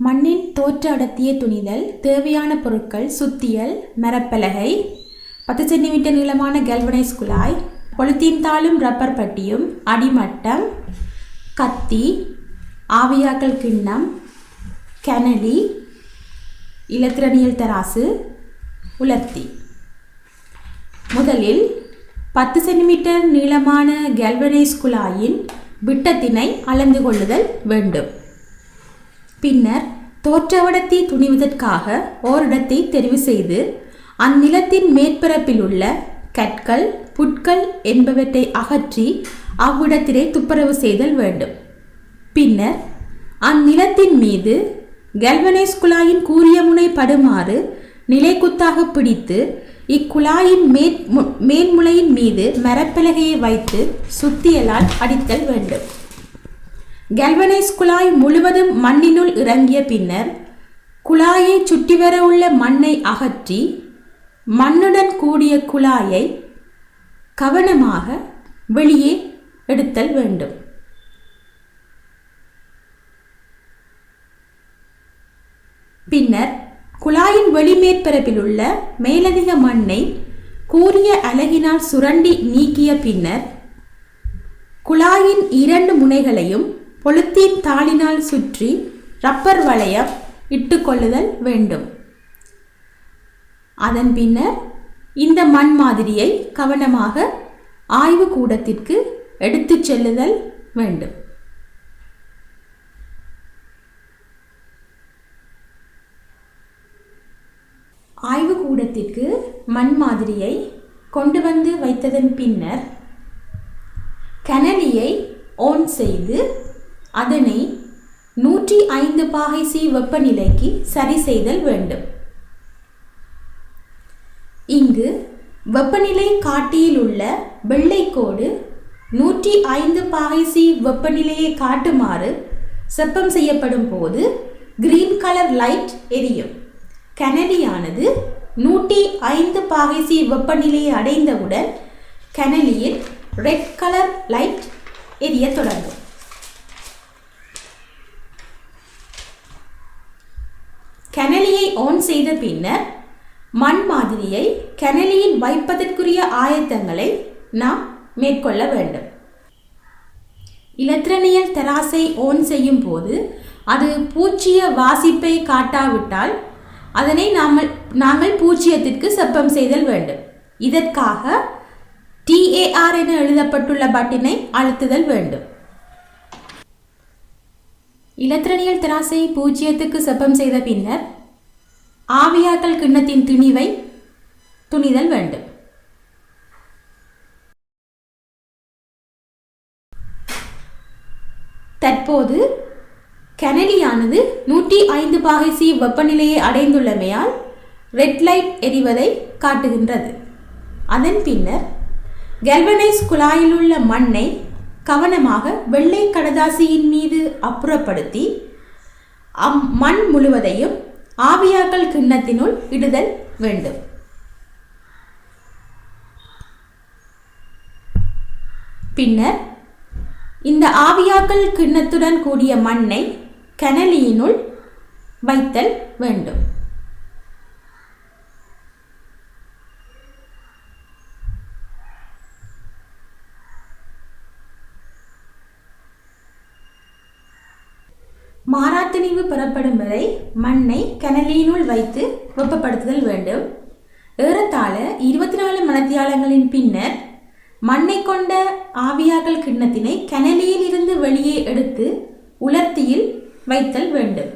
மண்ணின் தோற்ற அடர்த்தியை துணிதல். தேவையான பொருட்கள்: சுத்தியல், மரப்பலகை, 10 சென்டிமீட்டர் நீளமான கல்வனைஸ் குழாய், பொலித்தீன் தாளும் ரப்பர் பட்டியும், அடிமட்டம், கத்தி, ஆவியாக்கல் கிண்ணம், கனலி, இலத்திரனியல் தராசு, உலர்த்தி. முதலில் 10 சென்டிமீட்டர் நீளமான கல்வனைஸ் குழாயின் விட்டத்தினை அளந்து கொள்ளுதல் வேண்டும். பின்னர் தோற்றவடத்தை துணிவதற்காக ஓரிடத்தை தெரிவு செய்து அந்நிலத்தின் மேற்பரப்பில் உள்ள கற்கள், புட்கள் என்பவற்றை அகற்றி அவ்விடத்திலே துப்புரவு செய்தல் வேண்டும். பின்னர் அந்நிலத்தின் மீது கல்வனைஸ் குழாயின் கூரிய முனை படுமாறு நிலைக்குத்தாக பிடித்து இக்குழாயின் மேன்முளையின் மீது மரப்பலகையை வைத்து சுத்தியலால் அடித்தல் வேண்டும். கல்வனைஸ் குழாய் முழுவதும் மண்ணினுள் இறங்கிய பின்னர் குழாயை சுற்றி வர உள்ள மண்ணை அகற்றி மண்ணுடன் கூடிய குழாயை கவனமாக வெளியே எடுத்தல் வேண்டும். பின்னர் குழாயின் வெளிமேற்பரப்பில் உள்ள மேலதிக மண்ணை கூரிய அலகினால் சுரண்டி நீக்கிய பின்னர் குழாயின் 2 முனைகளையும் பொலித்தீன் தாளினால் சுற்றி ரப்பர் வளையம் இட்டுக்கொள்ளுதல் வேண்டும். அதன் பின்னர் இந்த மண் மாதிரியை கவனமாக ஆய்வு கூடத்திற்கு எடுத்துச் செல்லுதல் வேண்டும். ஆய்வு கூடத்திற்கு மண் மாதிரியை கொண்டு வந்து வைத்ததன் பின்னர் கனலியை ஆன் செய்து அதனை 105 பாகை சி வெப்பநிலைக்கு சரி செய்தல் வேண்டும். இங்கு வெப்பநிலை காட்டியில் உள்ள வெள்ளைக்கோடு 105 பாகை சி வெப்பநிலையை காட்டுமாறு செப்பம் செய்யப்படும் போது கிரீன் கலர் லைட் எரியும். கனலியானது 105 பாகை சி வெப்பநிலையை அடைந்தவுடன் கனலியில் ரெட் கலர் லைட் எரிய தொடங்கும். கனலியை ஆன் செய்த பின்னர் மண் மாதிரியை கனலியில் வைப்பதற்குரிய ஆயத்தங்களை நாம் மேற்கொள்ள வேண்டும். இலத்திரனியல் தராசை ஆன் செய்யும் போது அது பூச்சிய வாசிப்பை காட்டாவிட்டால் அதனை நாங்கள் பூச்சியத்திற்கு செப்பம் செய்தல் வேண்டும். இதற்காக TAR என எழுதப்பட்டுள்ள பட்டினை அழுத்துதல் வேண்டும். இலத்திரனியல் தராசை பூஜ்ஜியத்துக்கு செப்பம் செய்த பின்னர் ஆவியாக்கல் கிண்ணத்தின் திணிவை துணிதல் வேண்டும். தற்போது கனலியானது 105 பாகை சி வெப்பநிலையை அடைந்துள்ளமையால் ரெட் லைட் எரிவதை காட்டுகின்றது. அதன் பின்னர் கல்வனைஸ் குழாயில் உள்ள மண்ணை கவனமாக வெள்ளை கடதாசியின் மீது அப்புறப்படுத்தி மண் முழுவதையும் ஆவியாக்கல் கிண்ணத்தினுள் இடுதல் வேண்டும். பின்னர் இந்த ஆவியாக்கல் கிண்ணத்துடன் கூடிய மண்ணை கனலியினுள் வைத்தல் வேண்டும். மாறாத்திணிவு பெறப்படும் வரை மண்ணை கனலியினுள் வைத்து வெப்பப்படுத்துதல் வேண்டும். ஏறத்தாழ 24 மணித்தியாலங்களின் பின்னர் மண்ணை கொண்ட ஆவியாக்கல் கிண்ணத்தினை கனலியில் இருந்து வெளியே எடுத்து உலர்த்தியில் வைத்தல் வேண்டும்.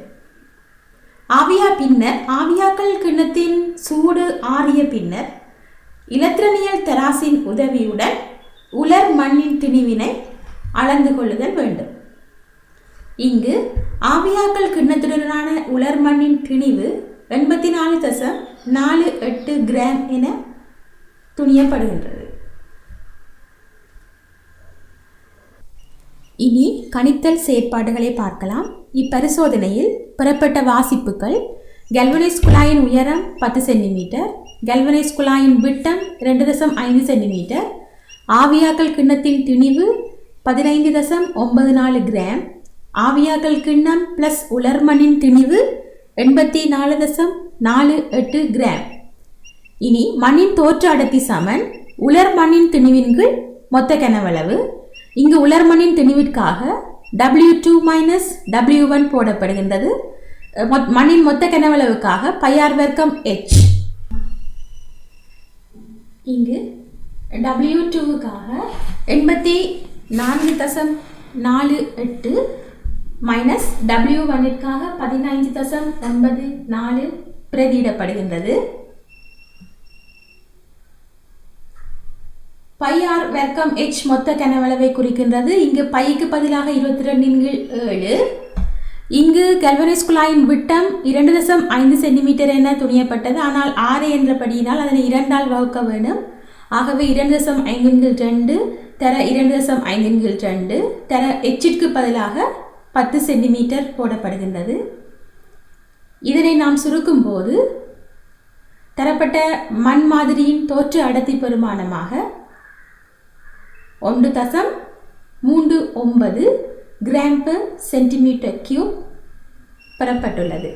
ஆவியாக்கல் கிண்ணத்தின் சூடு ஆறிய பின்னர் இலத்திரனியல் தராசின் உதவியுடன் உலர் மண்ணின் திணிவினை அளந்து கொள்ளுதல் வேண்டும். இங்கு ஆவியாக்கல் கிண்ணத்துடனான உலர் மண்ணின் திணிவு 84.48 கிராம் என துணியப்படுகின்றது. இனி கணித்தல் செயற்பாடுகளை பார்க்கலாம். இப்பரிசோதனையில் பெறப்பட்ட வாசிப்புகள்: கல்வனைஸ் குழாயின் உயரம் 10 சென்டிமீட்டர், கல்வனைஸ் குழாயின் விட்டம் 2.5 சென்டிமீட்டர், ஆவியாக்கல் கிண்ணத்தின் திணிவு 15.94 கிராம், ஆவியாக்கல் கிண்ணம் ப்ளஸ் உலர்மண்ணின் திணிவு 84.48 கிராம். இனி மண்ணின் தோற்ற அடர்த்தி சமன் உலர் மண்ணின் திணிவின் கீழ் மொத்த கனவளவு. இங்கு உலர் மண்ணின் திணிவிற்காக W2 மைனஸ் W1 போடப்படுகின்றது. மண்ணின் மொத்த கனவளவுக்காக πr வர்க்கம் h. இங்கு W2க்காக 84.48 மைனஸ் W1ற்காக 15.94 பிரதியிடப்படுகின்றது. πr வர்க்கம் h மொத்த கனவளவை குறிக்கின்றது. இங்கு பைக்கு பதிலாக 22/7. இங்கு கல்வனைஸ் குழாயின் விட்டம் 2.5 சென்டிமீட்டர் என துணியப்பட்டது. ஆனால் 6 என்றபடியினால் அதனை 2ஆல் வகுக்க வேண்டும். ஆகவே 2.5/2 தர 2.5/2 தர எச்சிற்கு பதிலாக 10 சென்டிமீட்டர் போடப்படுகின்றது. இதனை நாம் சுருக்கும் போது தரப்பட்ட மண் மாதிரியின் தோற்ற அடர்த்தி பெருமானமாக 1.39 கிராம் per சென்டிமீட்டர் கியூப் பெறப்பட்டுள்ளது.